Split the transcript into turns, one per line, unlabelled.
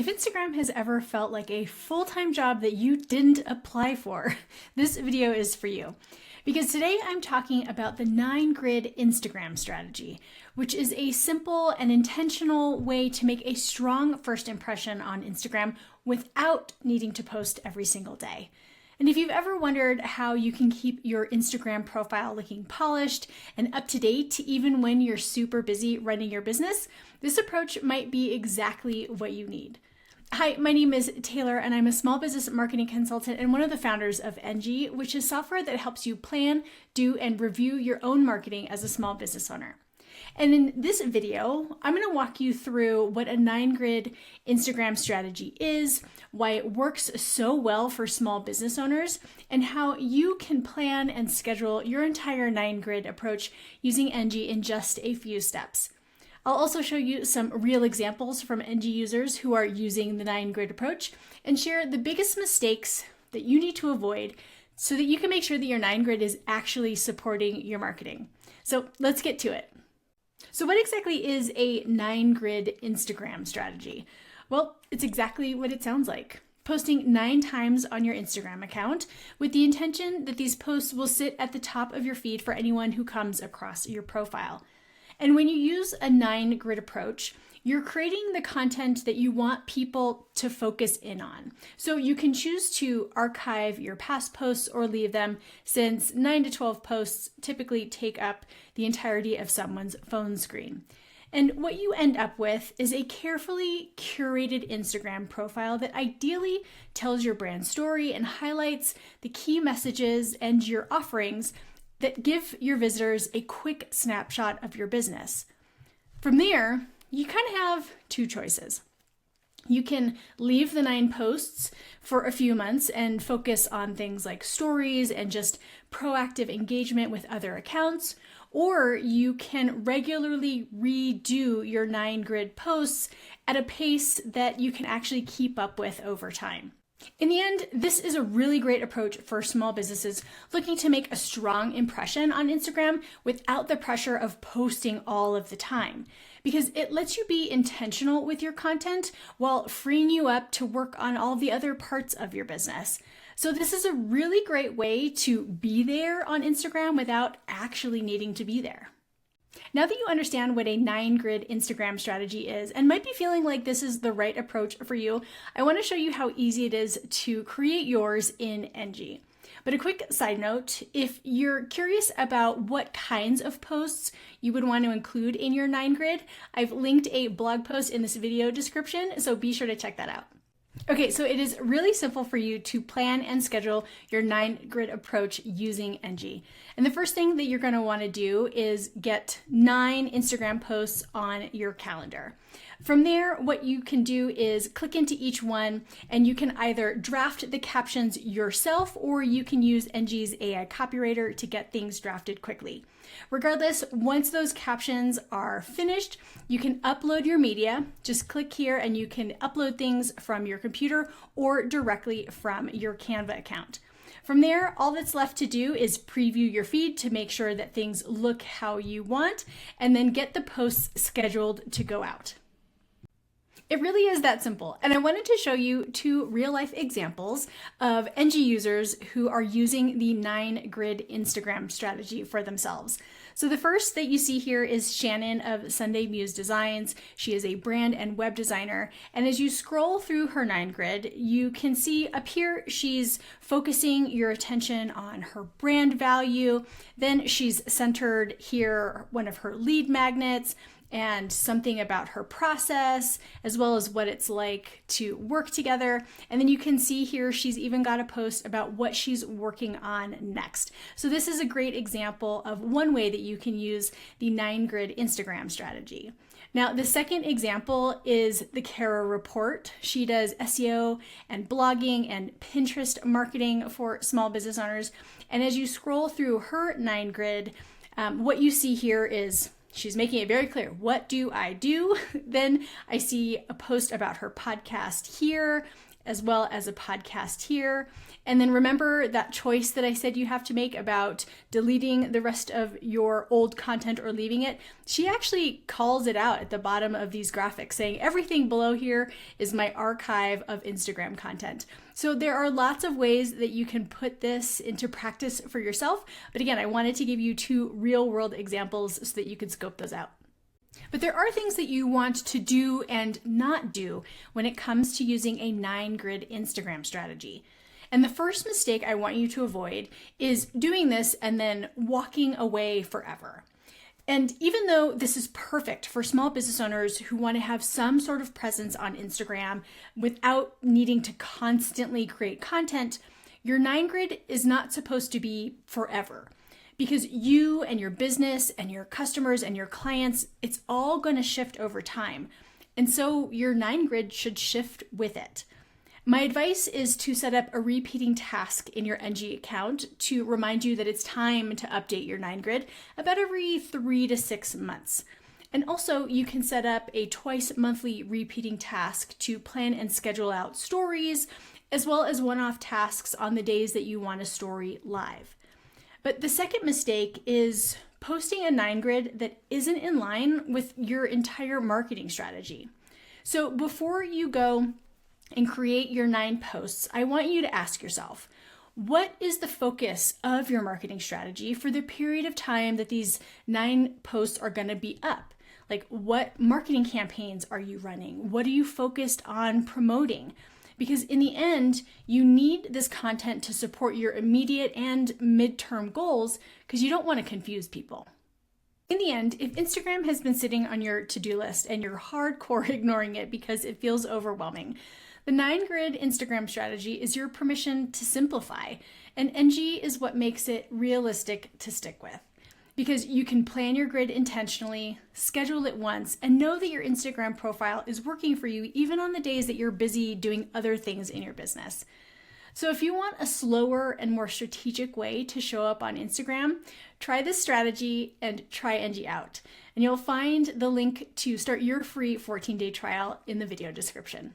If Instagram has ever felt like a full-time job that you didn't apply for, this video is for you. Because today I'm talking about the 9-grid Instagram strategy, which is a simple and intentional way to make a strong first impression on Instagram without needing to post every single day. And if you've ever wondered how you can keep your Instagram profile looking polished and up to date even when you're super busy running your business, this approach might be exactly what you need. Hi, my name is Taylor and I'm a small business marketing consultant and one of the founders of Enji, which is software that helps you plan, do, and review your own marketing as a small business owner. And in this video, I'm going to walk you through what a 9-grid Instagram strategy is, why it works so well for small business owners, and how you can plan and schedule your entire 9-grid approach using Enji in just a few steps. I'll also show you some real examples from Enji users who are using the 9-grid approach and share the biggest mistakes that you need to avoid so that you can make sure that your 9-grid is actually supporting your marketing. So let's get to it. So what exactly is a 9-grid Instagram strategy? Well, it's exactly what it sounds like. Posting 9 times on your Instagram account with the intention that these posts will sit at the top of your feed for anyone who comes across your profile. And when you use a 9-grid approach, you're creating the content that you want people to focus in on. So you can choose to archive your past posts or leave them, since 9 to 12 posts typically take up the entirety of someone's phone screen. And what you end up with is a carefully curated Instagram profile that ideally tells your brand story and highlights the key messages and your offerings that give your visitors a quick snapshot of your business. From there, you kind of have 2 choices. You can leave the 9 posts for a few months and focus on things like stories and just proactive engagement with other accounts, or you can regularly redo your 9-grid posts at a pace that you can actually keep up with over time. In the end, this is a really great approach for small businesses looking to make a strong impression on Instagram without the pressure of posting all of the time, because it lets you be intentional with your content while freeing you up to work on all the other parts of your business. So this is a really great way to be there on Instagram without actually needing to be there. Now that you understand what a 9-grid Instagram strategy is and might be feeling like this is the right approach for you, I want to show you how easy it is to create yours in Enji. But a quick side note, if you're curious about what kinds of posts you would want to include in your 9-grid, I've linked a blog post in this video description, so be sure to check that out. Okay, so it is really simple for you to plan and schedule your 9-grid approach using Enji. And the first thing that you're going to want to do is get 9 Instagram posts on your calendar. From there, what you can do is click into each one and you can either draft the captions yourself or you can use Enji's AI copywriter to get things drafted quickly. Regardless, once those captions are finished, you can upload your media. Just click here and you can upload things from your computer or directly from your Canva account. From there, all that's left to do is preview your feed to make sure that things look how you want, and then get the posts scheduled to go out. It really is that simple, and I wanted to show you 2 real-life examples of Enji users who are using the 9-grid Instagram strategy for themselves. So the first that you see here is Shannon of Sunday Muse Designs. She is a brand and web designer, and as you scroll through her 9-grid, you can see up here she's focusing your attention on her brand value. Then she's centered here one of her lead magnets and something about her process, as well as what it's like to work together. And then you can see here, she's even got a post about what she's working on next. So this is a great example of one way that you can use the 9-grid Instagram strategy. Now, the second example is the Kara Report. She does SEO and blogging and Pinterest marketing for small business owners. And as you scroll through her 9-grid, what you see here is she's making it very clear. What do I do? Then I see a post about her podcast here, as well as a podcast here. And then remember that choice that I said you have to make about deleting the rest of your old content or leaving it. She actually calls it out at the bottom of these graphics, saying everything below here is my archive of Instagram content. So there are lots of ways that you can put this into practice for yourself. But again, I wanted to give you 2 real-world examples so that you could scope those out. But there are things that you want to do and not do when it comes to using a 9-grid Instagram strategy. And the first mistake I want you to avoid is doing this and then walking away forever. And even though this is perfect for small business owners who want to have some sort of presence on Instagram without needing to constantly create content, your 9-grid is not supposed to be forever. Because you and your business and your customers and your clients, it's all going to shift over time. And so your 9-grid should shift with it. My advice is to set up a repeating task in your Enji account to remind you that it's time to update your 9-grid about every 3 to 6 months. And also you can set up a twice monthly repeating task to plan and schedule out stories, as well as one-off tasks on the days that you want a story live. But the second mistake is posting a 9-grid that isn't in line with your entire marketing strategy. So before you go and create your 9 posts, I want you to ask yourself, what is the focus of your marketing strategy for the period of time that these 9 posts are going to be up? Like, what marketing campaigns are you running? What are you focused on promoting? Because in the end, you need this content to support your immediate and midterm goals because you don't want to confuse people. In the end, if Instagram has been sitting on your to-do list and you're hardcore ignoring it because it feels overwhelming, the 9-grid Instagram strategy is your permission to simplify, and Enji is what makes it realistic to stick with. Because you can plan your grid intentionally, schedule it once, and know that your Instagram profile is working for you even on the days that you're busy doing other things in your business. So if you want a slower and more strategic way to show up on Instagram, try this strategy and try Enji out. And you'll find the link to start your free 14-day trial in the video description.